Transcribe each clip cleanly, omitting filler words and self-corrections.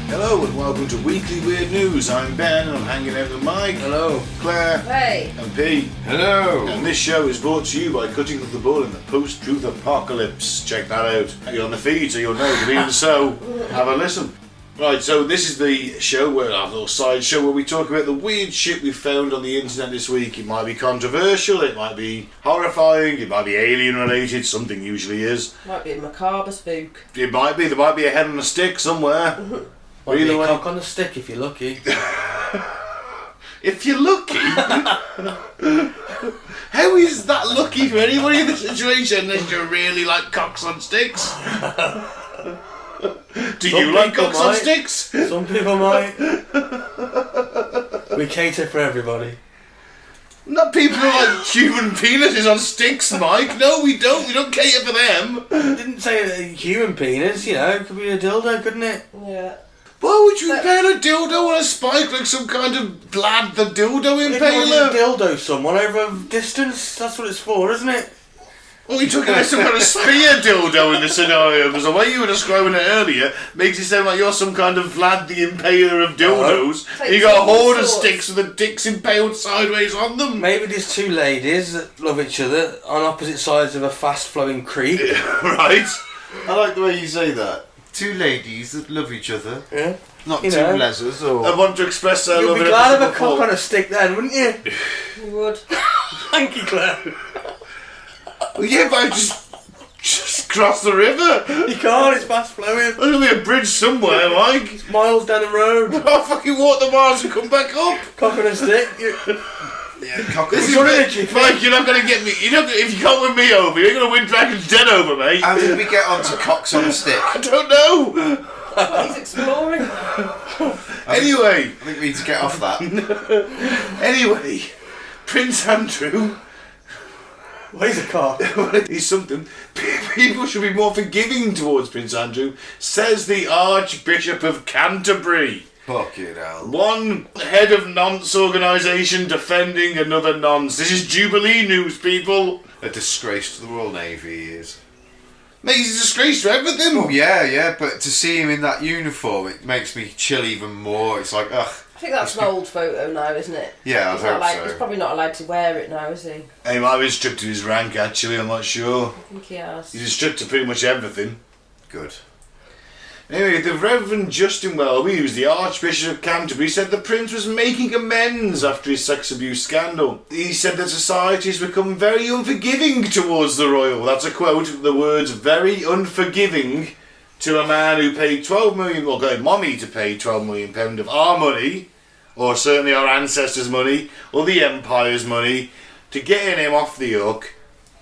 Hello and welcome to Weekly Weird News. I'm Ben and I'm hanging out with Mike. Hello. Claire. Hey. And Pete. Hello. And this show is brought to you by Cutting Up the Bull in the Post-Truth Apocalypse. Check that out. You're on the feed so you'll know. But even so, have a listen. Right, so this is the show, where our little side show, where we talk about the weird shit we found on the internet this week. It might be controversial, it might be horrifying, it might be alien related, something usually is. Might be a macabre spook. It might be, there might be a head on a stick somewhere. Might be Either a way. cock on the stick if you're lucky. If you're lucky? How is that lucky for anybody in this situation unless you really like cocks on sticks? Do Some you like people cocks on might. sticks? Some people might. We cater for everybody. Not people who like human penises on sticks, Mike. No, we don't. We don't cater for them. Didn't say a human penis, you know, it could be a dildo, couldn't it? Yeah. Why would you impale a dildo on a spike like some kind of lad the dildo If you impaler? want to dildo someone over a distance, that's what it's for, isn't it? Well, you talking about some kind of spear dildo in the scenario, because the way you were describing it earlier makes it sound like you're some kind of Vlad the Impaler of dildos. Like You got a horde of sorts. sticks with the dicks impaled sideways on them. Maybe there's two ladies that love each other on opposite sides of a fast-flowing creek. Right? I like the way you say that. Two ladies that love each other. Yeah. Not You two know. lesers or... I want to express their You'd love be in glad of a physical cock form. on a stick then, wouldn't you? You would. Thank you, Claire. Well, yeah, but I just cross the river. You can't, it's fast-flowing. There's going to be a bridge somewhere, Mike. It's miles down the road. I'll fucking walk the miles and come back up. Cock on a stick. This is What it. did you Mike, you're not going to get me. If you can't win me over, you're going to win Dragon's Den over, mate. How did we get onto cocks on a stick? I don't know. He's exploring. Anyway. I think we need to get off that. Anyway, Prince Andrew, Well, he's a cock. he's something. People should be more forgiving towards Prince Andrew, says the Archbishop of Canterbury. Fucking hell. One head of nonce organisation defending another nonce. This is Jubilee news, people. A disgrace to the Royal Navy, he is. Mate, he's a disgrace to everything. Oh yeah, but to see him in that uniform, it makes me chill even more. It's like, ugh. I think that's an old photo now, isn't it? Yeah, I He's not hope allowed, so. He's probably not allowed to wear it now, is he? He might have been stripped of his rank, actually, I'm not sure. I think he has. He's stripped of pretty much everything. Good. Anyway, the Reverend Justin Welby, who's the Archbishop of Canterbury, said the Prince was making amends after his sex abuse scandal. He said that society has become very unforgiving towards the royal. That's a quote, the words very unforgiving to a man who paid 12 million, well, got mommy to pay £12 million of our money, or certainly our ancestors' money, or the Empire's money, to getting him off the hook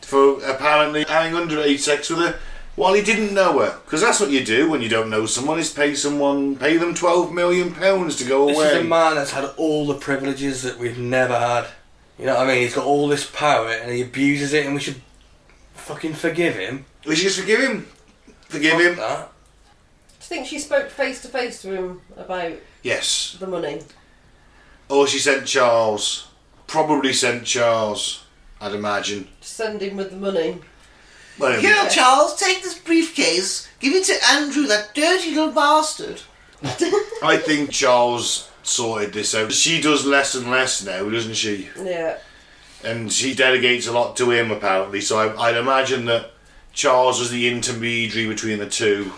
for apparently having underage sex with her while he didn't know her. Because that's what you do when you don't know someone, is pay them £12 million to go away. This is a man that's had all the privileges that we've never had. You know what I mean? He's got all this power and he abuses it, and we should fucking forgive him. We should just forgive him. Forgive him. That. Do you think she spoke face to face to him about Yes. the money? Or she sent Charles. Probably sent Charles, I'd imagine. Send him with the money. Well, Here, Charles, take this briefcase. Give it to Andrew, that dirty little bastard. I think Charles sorted this out. She does less and less now, doesn't she? Yeah. And she delegates a lot to him, apparently. So I'd imagine that Charles was the intermediary between the two.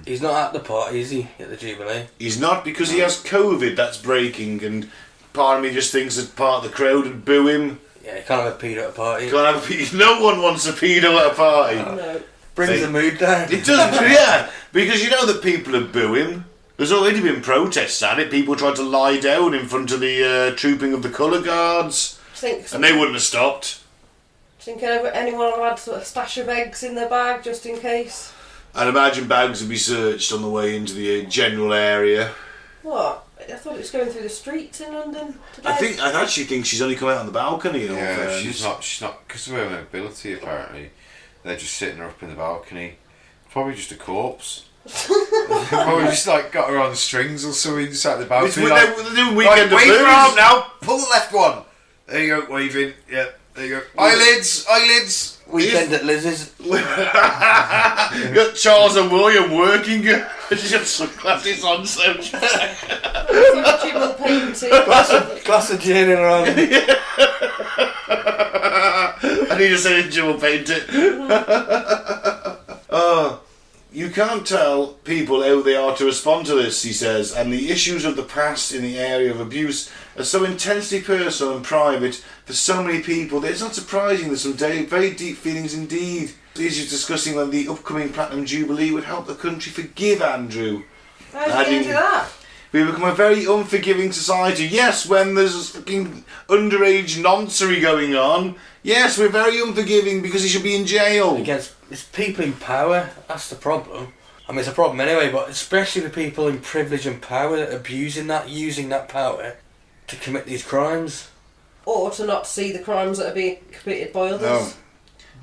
He's not at the party, is he? At the Jubilee? He's not, because he has COVID, that's breaking, and part of me just thinks that part of the crowd would boo him. Yeah, he can't have a pedo at a party. Can't have no one wants a pedo at a party. No. Brings the mood down. It does, yeah, because you know that people are booing. There's already been protests at it. People tried to lie down in front of the trooping of the colour guards, and they wouldn't have stopped. Think anyone will had a stash of eggs in their bag just in case? I'd imagine bags would be searched on the way into the general area. What? I thought it was going through the streets in London today. I actually think she's only come out on the balcony. You know, Yeah, she's not because of her mobility. Apparently, they're just sitting her up in the balcony. Probably just a corpse. Probably just like got her on strings or something, just at the balcony. They're doing weekend wave her affairs. arm now. Pull the left one. There you go, waving. Yeah, there you go. Eyelids. Weekend at Liz's. You got Charles and William working. She's got sunglasses on, so It's like Jim painting. Glass of gin in her hand. I need to say Jim will paint it. You can't tell people how they are to respond to this, he says, and the issues of the past in the area of abuse are so intensely personal and private for so many people that it's not surprising that some very deep feelings indeed. He's discussing whether the upcoming Platinum Jubilee would help the country forgive Andrew. How's he going to do that? We become a very unforgiving society. Yes, when there's fucking underage noncery going on. Yes, we're very unforgiving because he should be in jail. Against it's people in power, that's the problem. I mean, it's a problem anyway, but especially the people in privilege and power that are using that power to commit these crimes. Or to not see the crimes that are being committed by others. No.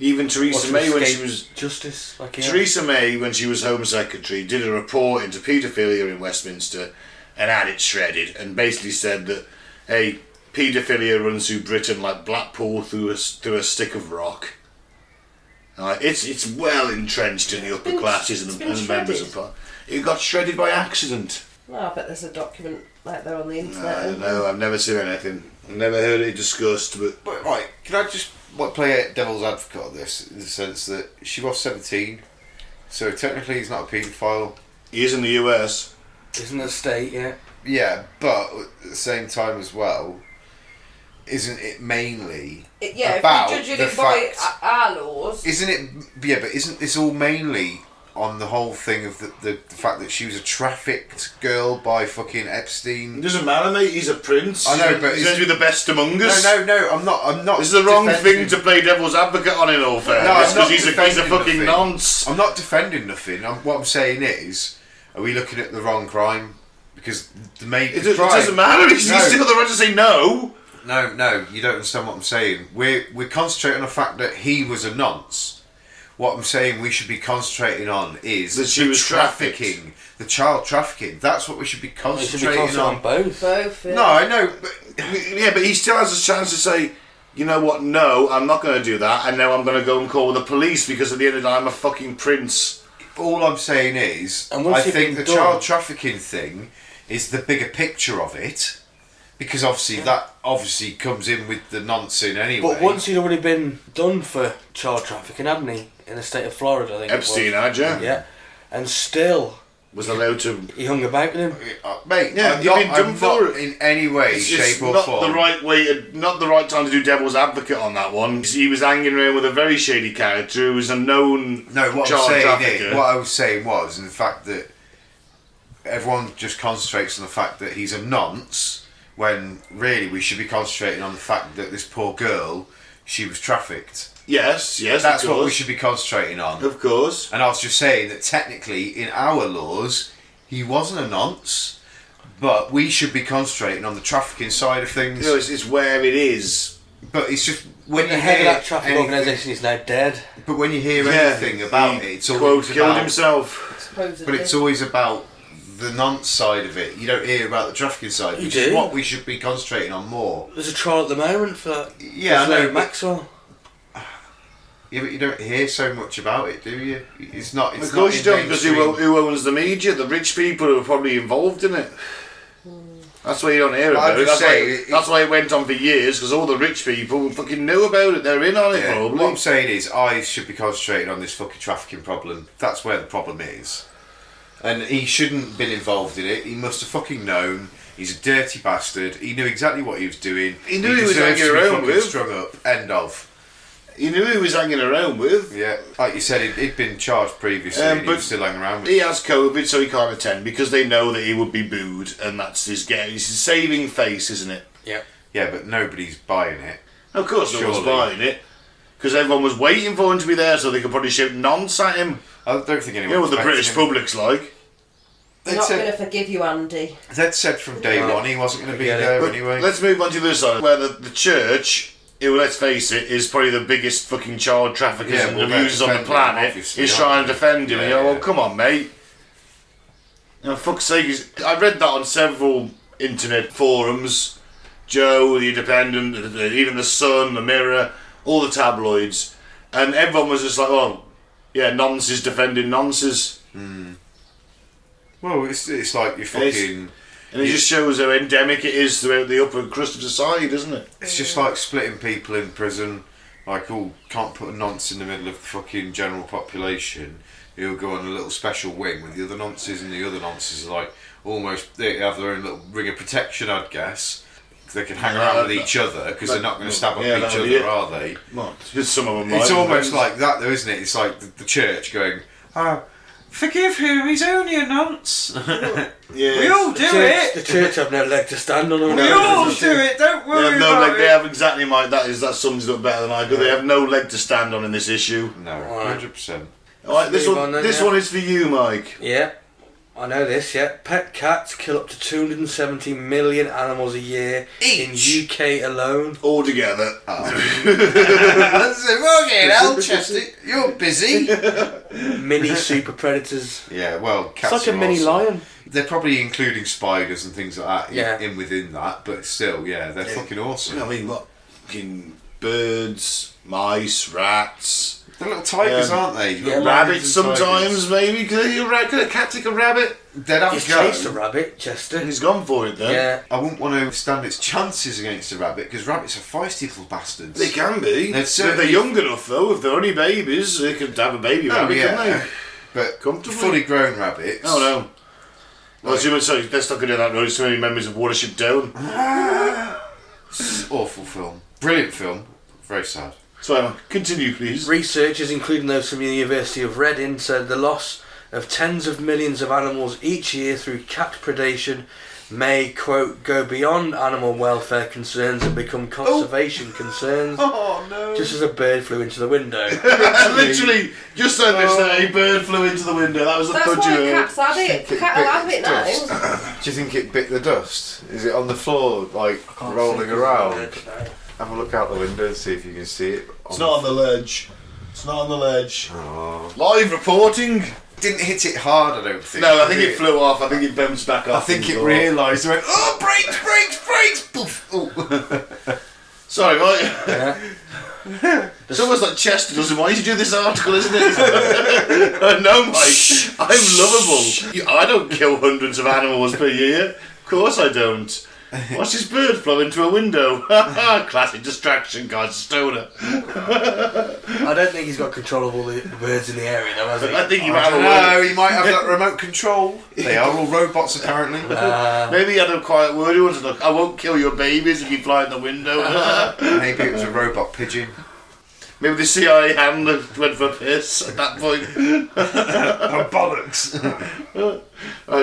Even Theresa May, when she was justice, Theresa May, when she was Home Secretary, did a report into paedophilia in Westminster and had it shredded, and basically said that, hey, paedophilia runs through Britain like Blackpool through a stick of rock. It's well entrenched in the upper classes and members of Parliament. It got shredded by accident. Well, I bet there's a document out there on the internet. I don't know. I've never seen anything. I've never heard it discussed. But Right, can I just play devil's advocate on this in the sense that she was 17, so technically he's not a paedophile. he is in the US. Isn't a state yet? Yeah, but at the same time as well, isn't it mainly about if you're judging the it by fact? our laws. Isn't it? Yeah, but isn't this all mainly on the whole thing of the fact that she was a trafficked girl by fucking Epstein? It doesn't matter, mate. He's a prince. I know, but he's going to be the best among us. No, I'm not. This is the wrong defending- thing to play devil's advocate on, in all fairness, I'm because not he's a defending fucking nothing. nonce. I'm not defending nothing. What I'm saying is, are we looking at the wrong crime? Because the It doesn't matter. He's still got the right to say no. No, you don't understand what I'm saying. We're concentrating on the fact that he was a nonce. What I'm saying we should be concentrating on is That she the was trafficking, the child trafficking. That's what we should be We should be concentrating concentrating on on. both. Both. Yeah. No, I know, but Yeah, but he still has a chance to say, you know what, no, I'm not going to do that, and now I'm going to go and call the police because at the end of the day I'm a fucking prince. all I'm saying is, And once I you've think been the done- child trafficking thing is the bigger picture of it. Because obviously that comes in with the nonsense anyway. But once he'd already been done for child trafficking, hadn't he? In the state of Florida, I think. Epstein it was. had, yeah. Yeah. And still, Was allowed to... he hung about with him. Mate, Yeah, you've been done I'm for not it. in any way, It's shape or not form. the right way, not the right time to do devil's advocate on that one. He was hanging around with a very shady character who was a known No, what child I'm saying trafficker. is, what I was saying was, in the fact that everyone just concentrates on the fact that he's a nonce, when really we should be concentrating on the fact that this poor girl, she was trafficked. Yes, That's of what we course. should be concentrating on. Of course. And I was just saying that technically, in our laws, he wasn't a nonce, but we should be concentrating on the trafficking side of things. You know, it's where it is. But it's just when The you head of hear that traffic anything- organisation is now dead. But when you hear Yeah, anything about he, it, it's quote, always killed about. himself. Supposedly. But it's always about the nonce side of it. You don't hear about the trafficking side, You which do. is what we should be concentrating on more. There's a trial at the moment for that. Yeah, I know, Ghislaine but- Maxwell. Yeah, but you don't hear so much about it, do you? It's not. It's Of course not you in don't, because mainstream. who owns the media? The rich people who are probably involved in it. That's why you don't hear But about I'm it. just That's, saying, why, that's why it went on for years, because all the rich people fucking knew about it. They're in on it, Yeah, probably. what I'm saying is, I should be concentrating on this fucking trafficking problem. That's where the problem is. And he shouldn't have been involved in it. He must have fucking known. He's a dirty bastard. He knew exactly what he was doing. He knew he was deserves hanging to be around fucking with. strung up. End of. He knew who he was hanging around with. Yeah, like you said, he'd been charged previously, and he but was still hanging around with. He has COVID, so he can't attend, because they know that he would be booed, and that's his his saving face, isn't it? Yeah. Yeah, but nobody's buying it. Of course no one's Surely. buying it. Because everyone was waiting for him to be there so they could probably shout nonce at him. I don't think anyone. You know what the expected British him. public's like. We're not going to forgive you, Andy. They'd said from day one he wasn't going to be there But anyway. let's move on to the other side, where the church, who, let's face it, is probably the biggest fucking child traffickers and abusers on the planet, is trying to defend him. And you go, well, come on, mate. You know, fuck's sake. I read that on several internet forums. Joe, The Independent, even The Sun, The Mirror, all the tabloids. And everyone was just like, oh, yeah, nonsense defending nonsense. Well, it's like you fucking... And it just shows how endemic it is throughout the upper crust of society, doesn't it? It's just like splitting people in prison. Like, can't put a nonce in the middle of the fucking general population. He'll go on a little special wing with the other nonces, and the other nonces are like almost, they have their own little ring of protection, I'd guess. They can hang around with each other because they're not going to stab up each other, are they? Well, some of them might. It's almost like that, though, isn't it? It's like the church going, forgive him, he's only a nonce. Yeah, we all do it. The church have no leg to stand on. We all do it. Don't worry they have no about leg. it. They have exactly that sums it up better than I could. They have no leg to stand on in this issue. No, 100%. All right, this one is for you, Mike. Yeah, I know this. Yeah, pet cats kill up to 270 million animals a year in UK alone. All together. That's it. Okay, now, Chester, you're busy. Mini super predators. Yeah, well, cats It's like a are mini awesome. lion. They're probably including spiders and things like that Yeah. in within that, but still, yeah, they're fucking awesome. I mean, what? Fucking birds, mice, rats. They're little tigers, aren't they? Yeah, Little Rabbits lions and sometimes, tigers. maybe. Could a cat take a rabbit? They'd have He's a go. chased a rabbit, Chester. And he's gone for it then. Yeah. I wouldn't want to stand its chances against a rabbit because rabbits are feisty little bastards. They can be. They'd If certainly- they're young enough, though, if they're only babies, they could have a baby rabbit, couldn't they? But Comfortably. fully grown rabbits. Oh no. Well, sorry, let's not go down that road. So many memories of Watership Down. Awful film. Brilliant film. Very sad. So, Emma, continue, please. Researchers, including those from the University of Reading, said the loss of tens of millions of animals each year through cat predation may, quote, go beyond animal welfare concerns and become conservation concerns. Oh no. Just as a bird flew into the window. Literally, just said this there, a bird flew into the window. That was the That's thud you why heard. cats had it. Cat will have it now. Do you think it bit the dust? Is it on the floor, like rolling around? Have a look out the window and see if you can see it. It's not on the ledge. It's not on the ledge. Oh. Live reporting. Didn't hit it hard, I don't think. No, I think it flew off. I think it bounced back off. I think it and- realised. It went, oh, brakes, poof. Oh. Sorry, right? Yeah. It's almost like Chester doesn't want you to do this article, isn't it? No, Mike. I'm lovable. I don't kill hundreds of animals per year. Of course I don't. Watch this bird fly into a window. Classic distraction, God, stoner. I don't think he's got control of all the birds in the area, though, has he? I think you I might don't have a know, he might have that remote control. They are all robots, apparently. word. Maybe he had a quiet word. He wanted to look. I won't kill your babies if you fly in the window. Maybe it was a robot pigeon. Maybe the CIA handler went for a piss at that point. Oh, bollocks.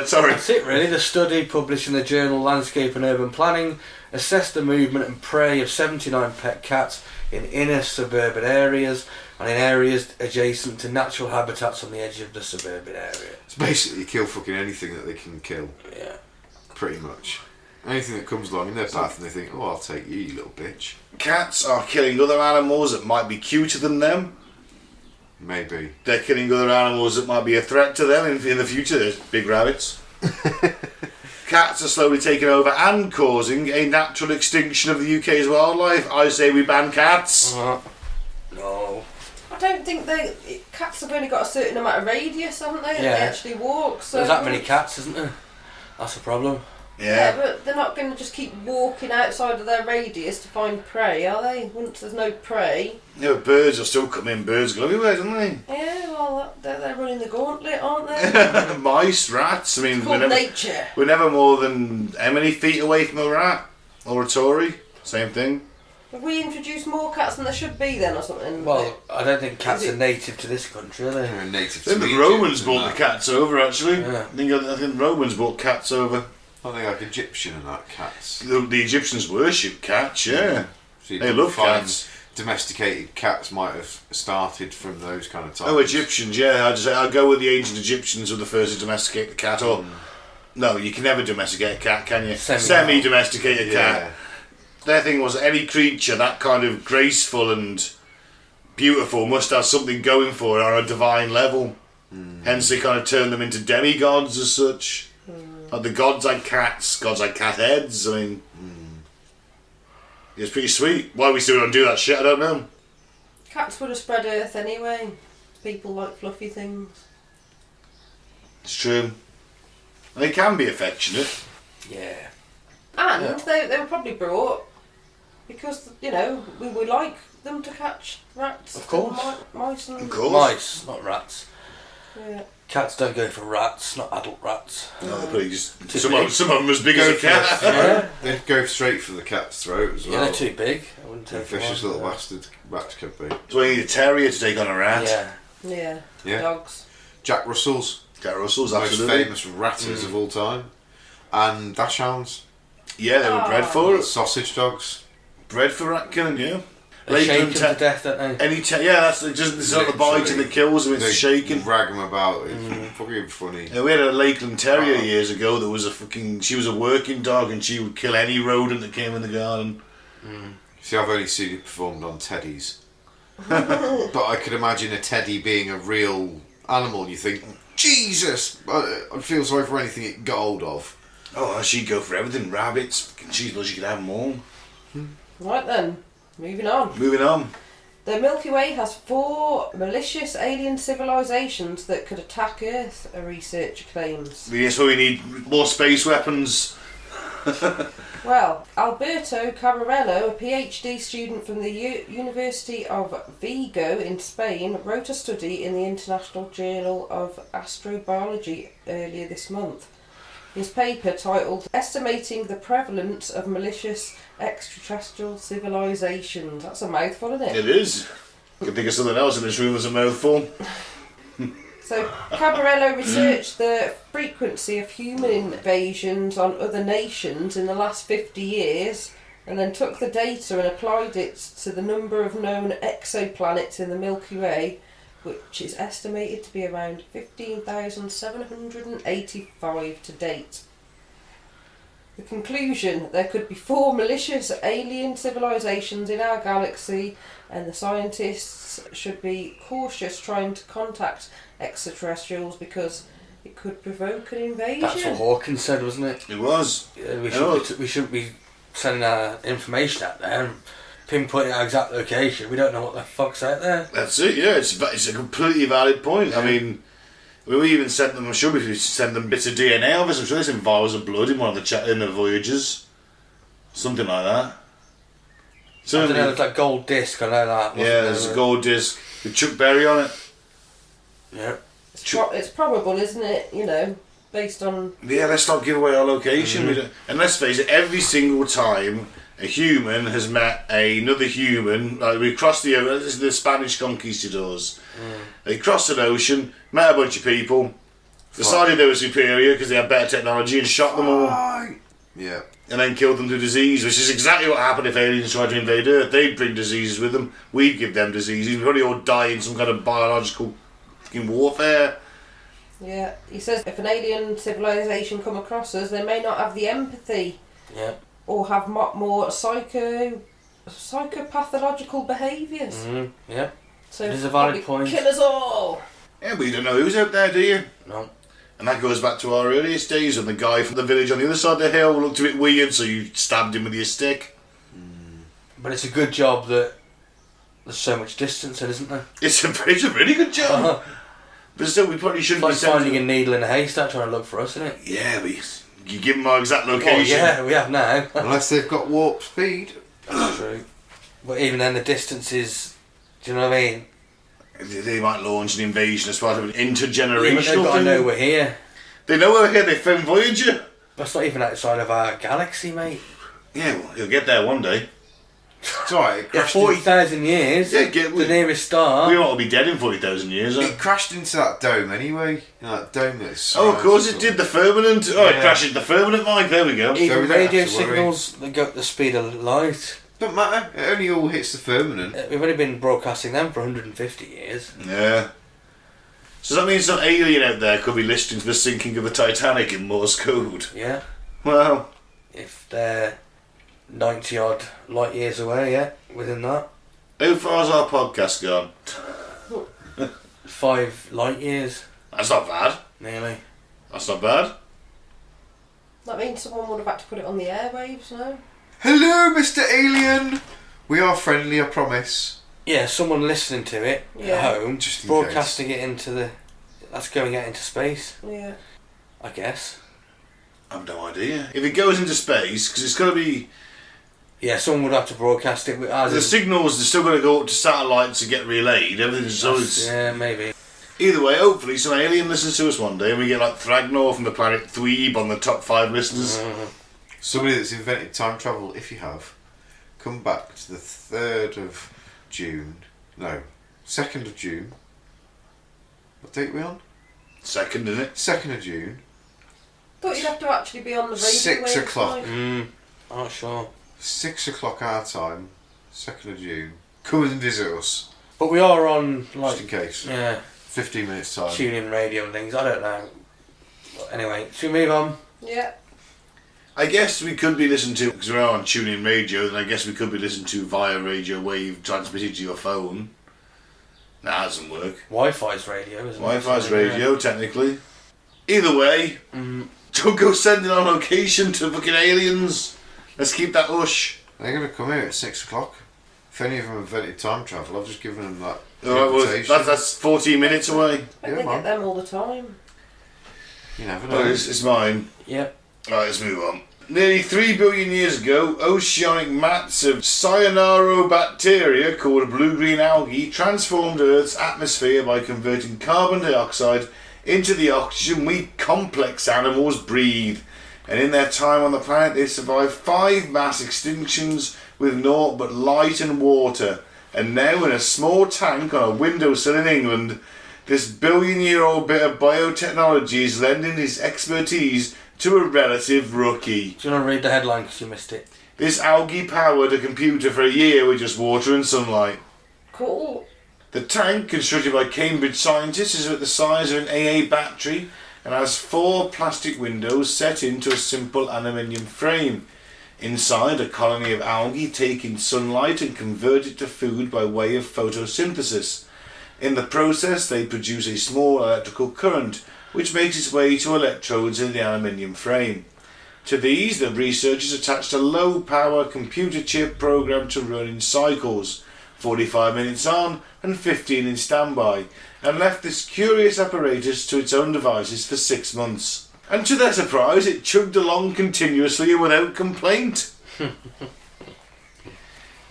Sorry. That's it, really. The study, published in the journal Landscape and Urban Planning, assessed the movement and prey of 79 pet cats in inner suburban areas and in areas adjacent to natural habitats on the edge of the suburban area. It's basically kill fucking anything that they can kill, Yeah. pretty much. Anything that comes along in their path and they think, oh, I'll take you, you little bitch. Cats are killing other animals that might be cuter than them. Maybe. They're killing other animals that might be a threat to them in the future. There's big rabbits. Cats are slowly taking over and causing a natural extinction of the UK's wildlife. I say we ban cats. No. I don't think cats have only got a certain amount of radius, haven't they? Yeah. They actually walk. So There's that many cats, isn't there? That's a problem. Yeah, but they're not going to just keep walking outside of their radius to find prey, are they? Once there's no prey. Yeah, but birds will still come in. Birds go everywhere, don't they? Yeah, well, they're running the gauntlet, aren't they? Mice, rats. I mean, It's called nature. we're never more than how many feet away from a rat or a Tory. Same thing. Have we introduced more cats than there should be then, or something? Well, I don't think cats Is it- are native to this country, are they? They're native I think to the Egypt Romans and brought that. the cats over, actually. Yeah. I think the Romans brought cats over. I think like Egyptian and that, cats. The Egyptians worship cats, yeah. So you They can love find cats. Domesticated cats might have started from those kind of times. Oh, Egyptians, yeah. I'd go with the ancient Egyptians were the first to domesticate the cat, or No, you can never domesticate a cat, can you? Semi- Semi-domesticate a Yeah. cat. Their thing was any creature that kind of graceful and beautiful must have something going for it on a divine level. Hence they kind of turned them into demigods as such. Like the gods had cats, gods had cat heads. I mean, it's pretty sweet. Why we still don't do that shit, I don't know. Cats would have spread earth anyway. People like fluffy things. It's true. And they can be affectionate. Yeah. And Yeah. they were probably brought because, you know, we would like them to catch rats. Of course. And mice and... Of course. Mice, not rats. Yeah. Cats don't go for rats, not adult rats. No, they're probably just, Too some big. of them as big as a cat. Yeah. They'd go straight for the cat's throat as Yeah, well. they're too big. I wouldn't They're take them vicious on. little bastard rats could be. That's why you need a terrier to take on a rat. Yeah. Yeah. Yeah. Dogs. Jack Russells, Jack Russell's most absolutely. famous ratters of all time. And dachshunds, Yeah, they were bred for it. sausage dogs. Bred for rat killing, yeah. They shake them Lakeland to death, don't they? yeah, that's just it's not the biting that kills them, it's They the shaking. Drag them about. It's fucking funny. Yeah, we had a Lakeland Terrier Oh. years ago that was she was a working dog and she would kill any rodent that came in the garden. See, I've only seen it performed on teddies. But I could imagine a teddy being a real animal. You think, Jesus! I feel sorry for anything it got hold of. Oh, she'd go for everything. Rabbits, fucking cheese, she could have them all. Right then, moving on. Moving on. The Milky Way has 4 malicious alien civilizations that could attack Earth, a researcher claims. Yes, so we need more space weapons. Well, Alberto Cabarello, a PhD student from the University of Vigo in Spain, wrote a study in the International Journal of Astrobiology earlier this month. His paper, titled Estimating the Prevalence of Malicious Extraterrestrial Civilizations. That's a mouthful, isn't it? It is. I can think of something else in this room as a mouthful. So, Cabarello researched the frequency of human invasions on other nations in the last 50 years and then took the data and applied it to the number of known exoplanets in the Milky Way, which is estimated to be around 15,785 to date. The conclusion: there could be 4 malicious alien civilizations in our galaxy, and the scientists should be cautious trying to contact extraterrestrials because it could provoke an invasion. That's what Hawkins said, wasn't it? It was. Yeah, know. we shouldn't be sending our information out there and pinpointing our exact location. We don't know what the fuck's out there. That's it, yeah. It's a completely valid point. I mean, we even sent them, I'm sure we sent them bits of DNA of us. I'm sure they sent vials of blood in one of in the voyages. Something like that. I don't Certainly, know, there's that gold disc, I know that. wasn't yeah, there's there? a gold disc with Chuck Berry on it. Yeah. It's probable, isn't it? You know, based on... Yeah, let's not give away our location. We don't, and let's face it, every single time a human has met another human, like we crossed the Spanish conquistadors. They crossed an ocean, met a bunch of people, decided they were superior because they had better technology and shot them all. Yeah. And then killed them through disease, which is exactly what happened if aliens tried to invade Earth. They'd bring diseases with them, we'd give them diseases, we'd probably all die in some kind of biological fucking warfare. Yeah, he says if an alien civilization come across us, they may not have the empathy Yeah. or have more psychopathological behaviours. Yeah. So It is a valid probably point. kill us all. Yeah, but you don't know who's out there, do you? No. And that goes back to our earliest days when the guy from the village on the other side of the hill looked a bit weird, so you stabbed him with your stick. But it's a good job that there's so much distance then, isn't there? It's a really good job. But still, we probably It's shouldn't like be sending... finding a needle in a haystack trying to look for us, isn't it? Yeah, but you give them our exact Oh location. yeah, we have now. Unless they've got warp speed. That's true. But even then the distance is, do you know what I mean? They might launch an invasion as part of an Even intergenerational they've got to thing. know we're here. They know we're here, they found Voyager. That's not even outside of our galaxy, mate. Yeah, well, you'll get there one day. It's alright. Yeah, 40,000 years. Yeah, the nearest star. We won't be dead in 40,000 years, huh? It crashed into that dome anyway. You know, that dome that's... Oh, of course it did, the firmament. Oh, it Yeah. crashed into the firmament, Mike, there we go. So Even we don't radio have to worry. signals that go at the speed of light. Don't matter. It only all hits the firmament. We've only been broadcasting them for 150 years. Yeah. So that means some alien out there could be listening to the sinking of the Titanic in Morse code. Yeah. Well, If they're 90 odd light years away, yeah, within that. how far's our podcast gone? 5 light years, That's not bad. nearly. That's not bad. That means someone would have had to put it on the airwaves, no? Hello, Mr. Alien. We are friendly, I promise. Yeah, someone listening to it Yeah. at home, Just in broadcasting it into the... That's going out into space, Yeah. I guess. I've no idea. If it goes into space, because it's got to be... Yeah, someone would have to broadcast it. As The in- signals are still going to go up to satellites to get relayed. Everything's always... Yeah, maybe. Either way, hopefully some alien listens to us one day and we get like Thragnar from the planet Thweeb on the top 5 listeners. Somebody that's invented time travel, if you have, come back to the 3rd of June. No, 2nd of June. What date are we on? Second, isn't it? 2nd of June. Thought you'd have to actually be on the radio 6 waves, o'clock. like- I'm not sure. 6 o'clock our time, 2nd of June. Come and visit us, But we are on, like, just in case. yeah, 15 minutes time. tune in radio and things. I don't know. But anyway, should we move on? Yeah. I guess we could be listened to, because we are on tune-in radio, then I guess we could be listened to via radio wave transmitted to your phone. That doesn't work. Wi-Fi's radio, isn't it? Wi-Fi's So, radio, technically. Either way, don't go sending on location to fucking aliens. Let's keep that hush. They're going to come here at 6 o'clock. If any of them invented time travel, I've just given them that Alright, well, invitation. that's 14 minutes away. But Yeah, they man. get them all the time. You never know. Oh, it's mine. Yep. Right, let's move on. Nearly 3 billion years ago, oceanic mats of cyanobacteria called blue-green algae transformed Earth's atmosphere by converting carbon dioxide into the oxygen we complex animals breathe. And in their time on the planet, they survived 5 mass extinctions with naught but light and water. And now, in a small tank on a windowsill in England, this billion-year-old bit of biotechnology is lending his expertise to a relative rookie. Do you want to read the headline because you missed it? This algae powered a computer for a year with just water and sunlight. Cool. The tank, constructed by Cambridge scientists, is at the size of an AA battery and has 4 plastic windows set into a simple aluminium frame. Inside, a colony of algae take in sunlight and convert it to food by way of photosynthesis. In the process, they produce a small electrical current, which makes its way to electrodes in the aluminium frame. To these, the researchers attached a low-power computer chip programmed to run in cycles, 45 minutes on and 15 in standby, and left this curious apparatus to its own devices for 6 months. And to their surprise, it chugged along continuously and without complaint.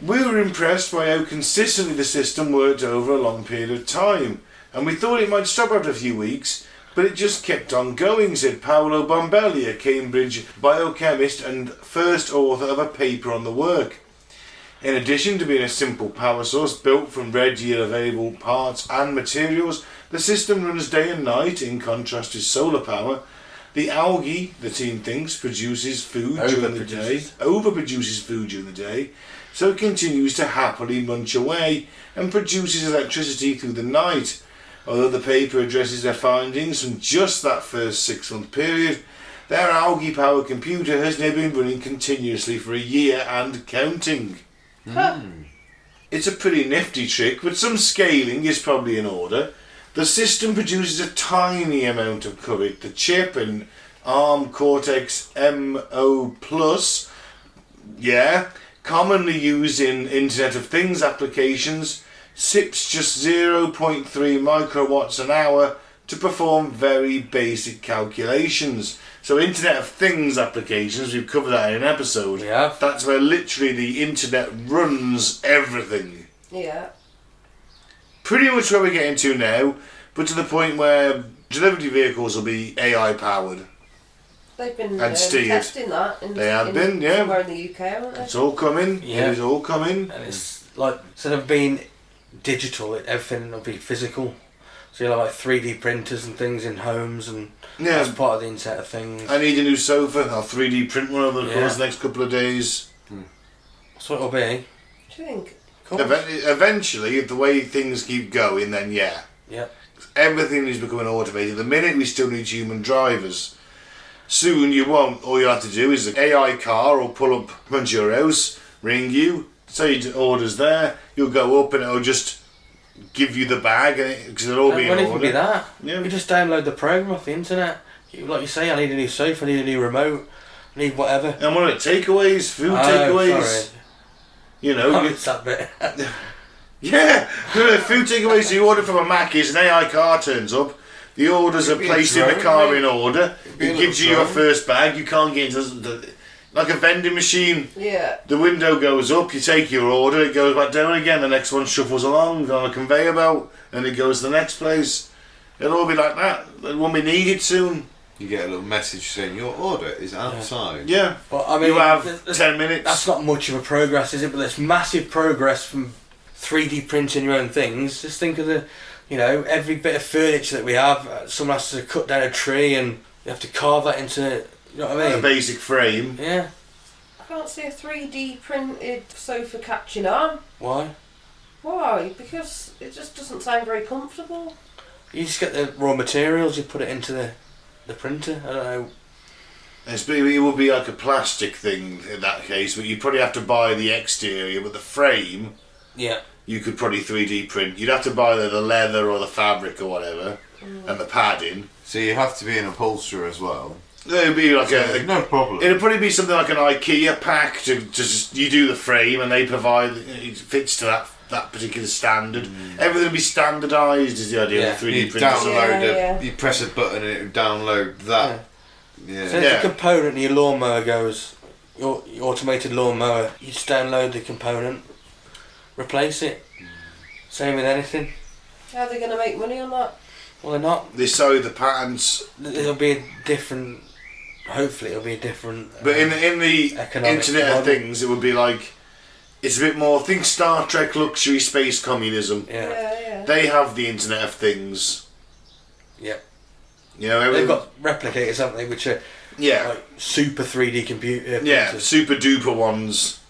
We were impressed by how consistently the system worked over a long period of time, and we thought it might stop after a few weeks, but it just kept on going, said Paolo Bombelli, a Cambridge biochemist and first author of a paper on the work. In addition to being a simple power source built from readily available parts and materials, the system runs day and night, in contrast to solar power. The algae, the team thinks, produces food during the day, overproduces food during the day, so it continues to happily munch away and produces electricity through the night. Although the paper addresses their findings from just that first 6-month period, their algae-powered computer has now been running continuously for a year and counting. It's a pretty nifty trick, but some scaling is probably in order. The system produces a tiny amount of current. The chip, an ARM Cortex-M0+, commonly used in Internet of Things applications, sips just 0.3 microwatts an hour to perform very basic calculations. So Internet of Things applications, we've covered that in an episode. We have. That's where literally the internet runs everything. Yeah. Pretty much where we're getting to now, but to the point where delivery vehicles will be AI powered. They've been And steered. testing that. They have been, yeah. Somewhere in the UK, haven't they? It's all coming. Yeah. It is all coming. And it's like, instead of being digital, everything will be physical. So you'll have like 3D printers and things in homes, and Yeah. that's part of the Internet of Things. I need a new sofa. I'll 3D print one over the Yeah. course of the next couple of days. That's what it'll be. Do you think? Cool. Eventually, if the way things keep going, then yeah. Yeah. Everything is becoming automated. The minute we still need human drivers. Soon you won't. All you have to do is an AI car will pull up front of your house, ring you, say your order's there, you'll go up and it'll just give you the bag because it'll all be in Won't order. even be that. Yeah. You just download the program off the internet. Like you say, I need a new sofa, I need a new remote, I need whatever. And one of the takeaways, food takeaways. Sorry. You know, Oh, it's that bit. yeah, food takeaways. So you order from a Mackey's, an AI car turns up. The orders are be a placed in the drone, car mate. in order. be a It gives you little your drone. first bag. You can't get into like a vending machine. Yeah. The window goes up. You take your order. It goes back down again. The next one shuffles along on a conveyor belt, and it goes to the next place. It'll all be like that. It won't be needed soon. You get a little message saying your order is outside. Yeah. But I mean, You have there's- 10 minutes. That's not much of a progress, is it? But there's massive progress from 3D printing your own things. Just think of the, every bit of furniture that we have. Someone has to cut down a tree and you have to carve that into, you know what I a mean? basic frame. Yeah. I can't see a 3D printed sofa catching on. Why? Why? Because it just doesn't sound very comfortable. You just get the raw materials, you put it into the printer. I don't know. It would be like a plastic thing in that case, but you'd probably have to buy the exterior, but the frame Yeah. you could probably 3D print. You'd have to buy the leather or the fabric or whatever, and the padding. So you have to be an upholsterer as well. It'd be like No problem. it'd probably be something like an IKEA pack to just you do the frame and they provide it fits to that particular standard. Everything will be standardised is the idea Yeah. of 3D You printing. download Yeah. it. You press a button and it will download that. Yeah. So if Yeah. the component in your lawnmower goes, your automated lawnmower, you just download the component, replace it. Same with anything. How are they going to make money on that? Well, they're not. They sew the patterns, It'll be a different. Hopefully, it'll be a different. but in the economic Internet of model. Things, it would be like it's a bit more. Think Star Trek, luxury, space, communism. Yeah. Yeah. They have the Internet of Things. Yeah. You know, They've everything. got replicators, haven't they? Which are Yeah, like super 3D computer. yeah, printers. super duper ones.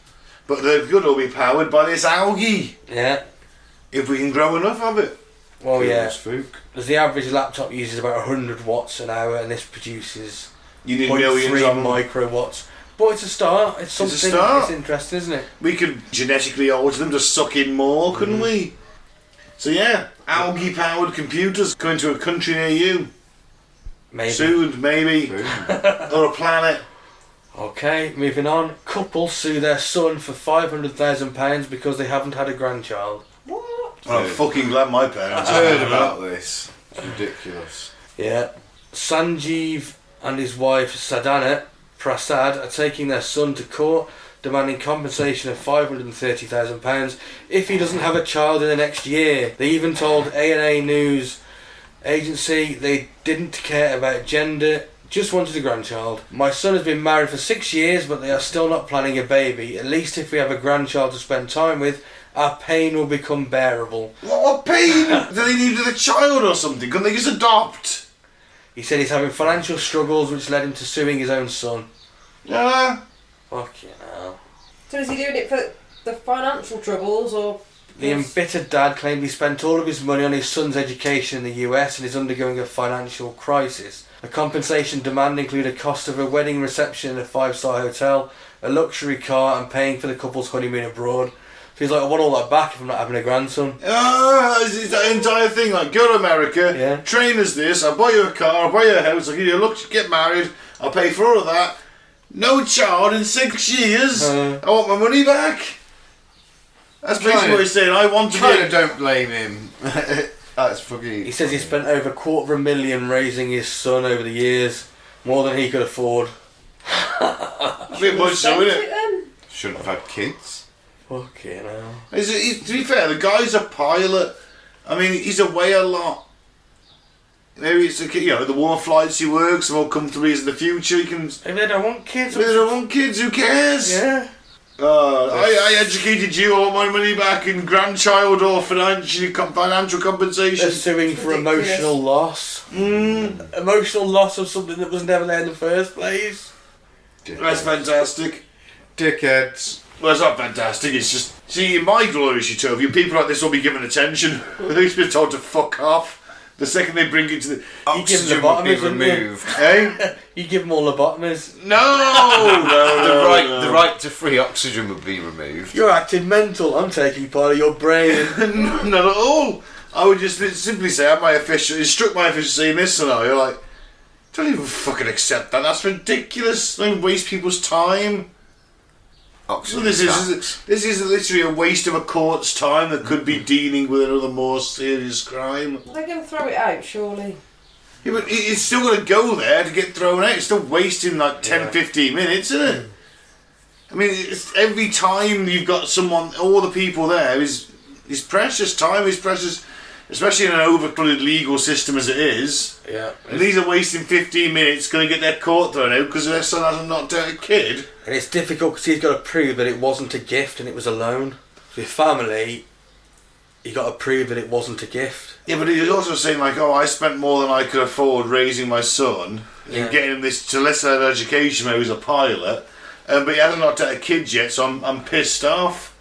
But they're good all be powered by this algae. Yeah. If we can grow enough of it. Well, yeah. Fook. Because the average laptop uses about 100 watts an hour, and this produces You need millions 0.3 of them. microwatts. But it's a start. It's something. It's a start. It's interesting, isn't it? We could genetically alter them to suck in more, couldn't we? So yeah, algae powered computers coming to a country near you. Maybe. Soon, maybe. Boom. Or a planet. Okay, moving on. Couple sue their son for £500,000 because they haven't had a grandchild. What? I'm fucking glad my parents I have heard that. about this. It's ridiculous. Yeah. Sanjeev and his wife Sadhana Prasad are taking their son to court, demanding compensation of £530,000 if he doesn't have a child in the next year. They even told A&A News agency they didn't care about gender, just wanted a grandchild. My son has been married for 6 years, but they are still not planning a baby. At least if we have a grandchild to spend time with, our pain will become bearable. What pain? Do they need a child or something? Couldn't they just adopt? He said he's having financial struggles which led him to suing his own son. Yeah. Fucking hell. So is he doing it for the financial troubles or? The embittered dad claimed he spent all of his money on his son's education in the US and is undergoing a financial crisis. The compensation demand included a cost of a wedding reception in a 5-star hotel, a luxury car, and paying for the couple's honeymoon abroad. So he's like, I want all that back if I'm not having a grandson. It's that entire thing, like, go to America, Yeah. train us this, I'll buy you a car, I'll buy you a house, I'll give you a look, get married, I'll pay for all of that. No child in 6 years, I want my money back. That's basically Kinda- what he's saying, I want to Kind be... of don't blame him. That's fucking. He says he spent over $250,000 raising his son over the years, more than he could afford. A bit much so, isn't it? Then? Shouldn't have had kids. Fucking hell. To be fair, the guy's a pilot. I mean, he's away a lot. Maybe it's the war flights he works, more comfortably in the future. He can. If they don't want kids, If they don't want kids, who cares? yeah. I educated you, I want my money back in grandchild or financial They're compensation. suing for Ridiculous. emotional loss. Emotional loss of something that was never there in the first place. That's fantastic. Dickheads. Well, it's not fantastic, it's just... See, in my glorious utopia, people like this will be given attention. They've been told to fuck off. The second they bring it to the... You give them Oxygen would be lobotomies, wouldn't you? removed. Eh? You give them all lobotomies. No! The right to free oxygen would be removed. You're acting mental. I'm taking part of your brain. Not at all. I would just simply say, it struck my efficiency in this scenario, like, don't even fucking accept that. That's ridiculous. Don't waste people's time. Oxygen. This is literally a waste of a court's time that could be dealing with another more serious crime. They're going to throw it out, surely. Yeah, but it's still going to go there to get thrown out. It's still wasting like 10, 15 minutes, isn't it? I mean, it's, every time you've got someone, all the people there is precious. Time is precious, especially in an overcrowded legal system as it is. Yeah. And these are wasting 15 minutes going to get their court thrown out because their son hasn't knocked out a kid. And it's difficult because he's got to prove that it wasn't a gift and it was a loan. For his family, you got to prove that it wasn't a gift. Yeah, but he's also saying like, oh, I spent more than I could afford raising my son and getting him this to lesser education where he was a pilot, but he hasn't knocked out a kid yet, so I'm pissed off.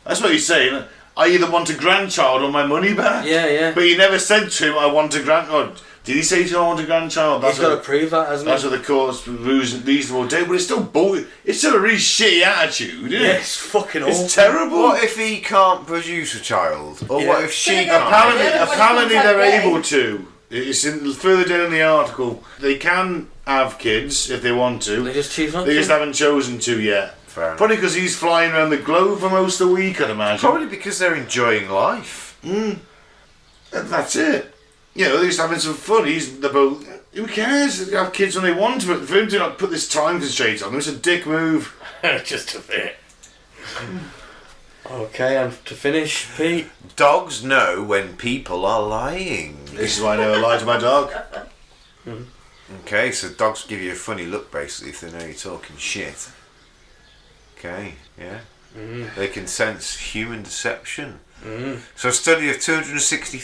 That's what he's saying. I either want a grandchild or my money back. Yeah. But he never said to him, I want a grandchild. Did he say to him, I want a grandchild? He's got to prove that, hasn't he? That's what the court's reasonable day, but it's still bullshit. It's still a really shitty attitude, isn't it? It's fucking awful. It's terrible. What if he can't produce a child? Or what if she can't? Apparently they're able to. It's further down in the article. They can have kids if they want to. They just choose not They to. just haven't chosen to yet. Fair enough. Probably because he's flying around the globe for most of the week, I'd imagine. Probably because they're enjoying life. And that's it. You know, they're just having some fun. They're both... Who cares? They have kids when they want to, but for him to not put this time constraint on them, it's a dick move. Just a bit. Okay, and to finish, Pete. Dogs know when people are lying. This is why I never lie to my dog. Okay, so dogs give you a funny look basically if they know you're talking shit. Okay, yeah. They can sense human deception. So a study of 260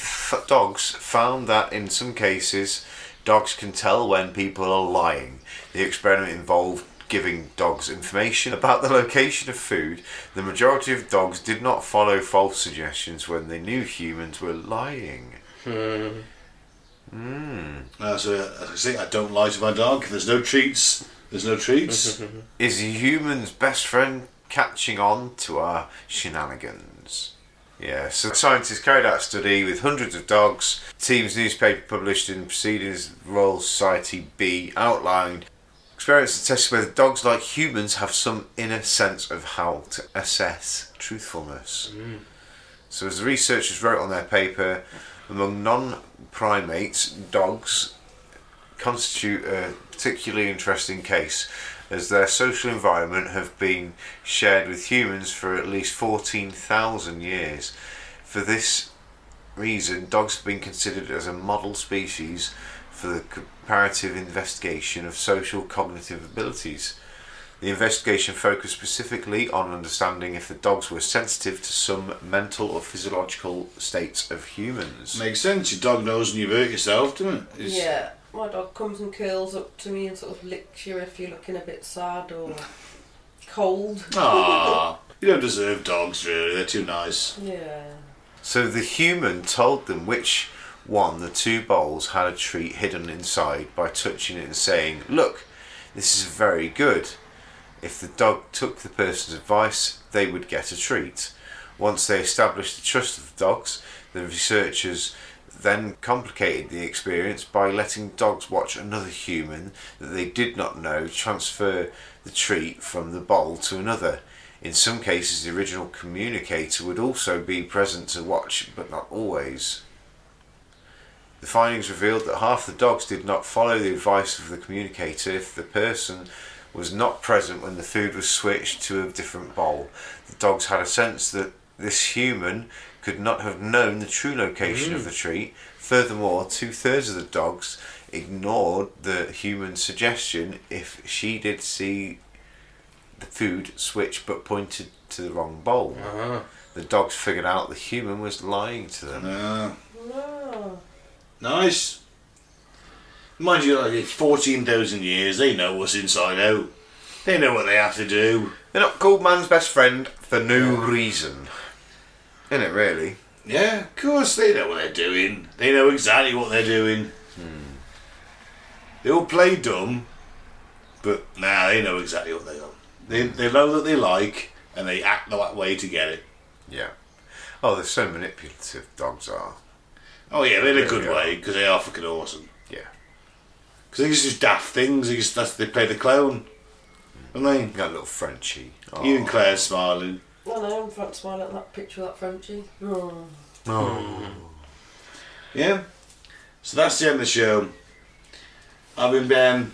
dogs found that in some cases dogs can tell when people are lying. The experiment involved giving dogs information about the location of food. The majority of dogs did not follow false suggestions when they knew humans were lying. So, as I say, I don't lie to my dog. There's no treats. There's no treats. Is a human's best friend catching on to our shenanigans? Yeah, so scientists carried out a study with hundreds of dogs. Team's newspaper published in Proceedings Royal Society B outlined experiments that tested whether dogs like humans have some inner sense of how to assess truthfulness. So as the researchers wrote on their paper, among non-primates, dogs constitute a particularly interesting case as their social environment have been shared with humans for at least 14,000 years. For this reason, dogs have been considered as a model species for the comparative investigation of social cognitive abilities. The investigation focused specifically on understanding if the dogs were sensitive to some mental or physiological states of humans. Makes sense. Your dog knows when you've hurt yourself, doesn't it? Yeah. My dog comes and curls up to me and sort of licks you if you're looking a bit sad or cold. Ah, you don't deserve dogs, really. They're too nice. Yeah. So the human told them which one the two bowls had a treat hidden inside by touching it and saying, "Look, this is very good." If the dog took the person's advice, they would get a treat. Once they established the trust of the dogs, the researchers then complicated the experience by letting dogs watch another human that they did not know transfer the treat from the bowl to another. In some cases, the original communicator would also be present to watch, but not always. The findings revealed that half the dogs did not follow the advice of the communicator if the person was not present when the food was switched to a different bowl. The dogs had a sense that this human could not have known the true location of the treat. Furthermore, 2/3 of the dogs ignored the human's suggestion if she did see the food switch but pointed to the wrong bowl. The dogs figured out the human was lying to them. Oh. Nice. Mind you, like 14,000 years, they know what's inside out. They know what they have to do. They're not called man's best friend for no reason. Isn't it, really? Yeah, of course they know what they're doing. They know exactly what they're doing. They all play dumb, but they know exactly what they are. They know that they like, and they act that way to get it. Yeah. Oh, they're so manipulative, dogs are. Oh yeah, in a good way, because they are fucking awesome. Yeah. Because they just do daft things. They play the clown, don't they? Got a little Frenchie. Oh. You and Claire smiling. I know, I'm front smiling at that picture of that Frenchie. Oh. Yeah. So that's the end of the show. I've been Ben.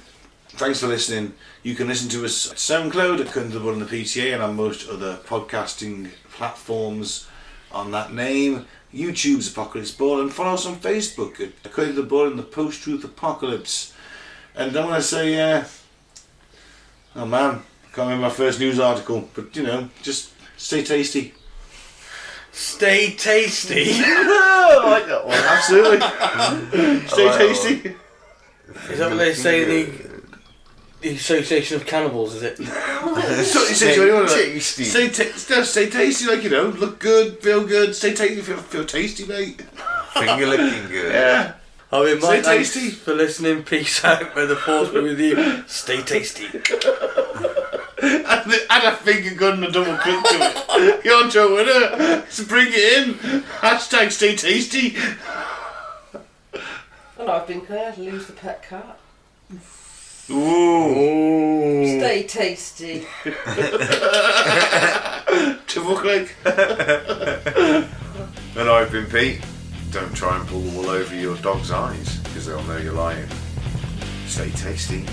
Thanks for listening. You can listen to us at SoundCloud, at Country the Bull and the PTA, and on most other podcasting platforms on that name. YouTube's Apocalypse Ball, and follow us on Facebook at Country the Bull and the Post-Truth Apocalypse. And I want to say, oh man, I can't remember my first news article, but just stay tasty. Stay tasty. I like that one. Absolutely. Stay tasty. Is that what they say the Association of Cannibals, is it? Stay tasty. Stay tasty, look good, feel good, stay tasty, feel tasty, mate. Finger licking good. Yeah. I've been Stay Mike, tasty. thanks for listening. Peace out. May the force be with you. Stay tasty. And a finger gun and a double click to it. You're on to a winner. So bring it in. Hashtag stay tasty. And I've been Claire, lose the pet cat. Ooh. Stay tasty. Triple click. And I've been Pete. Don't try and pull the wool over your dog's eyes, because they'll know you're lying. Stay tasty.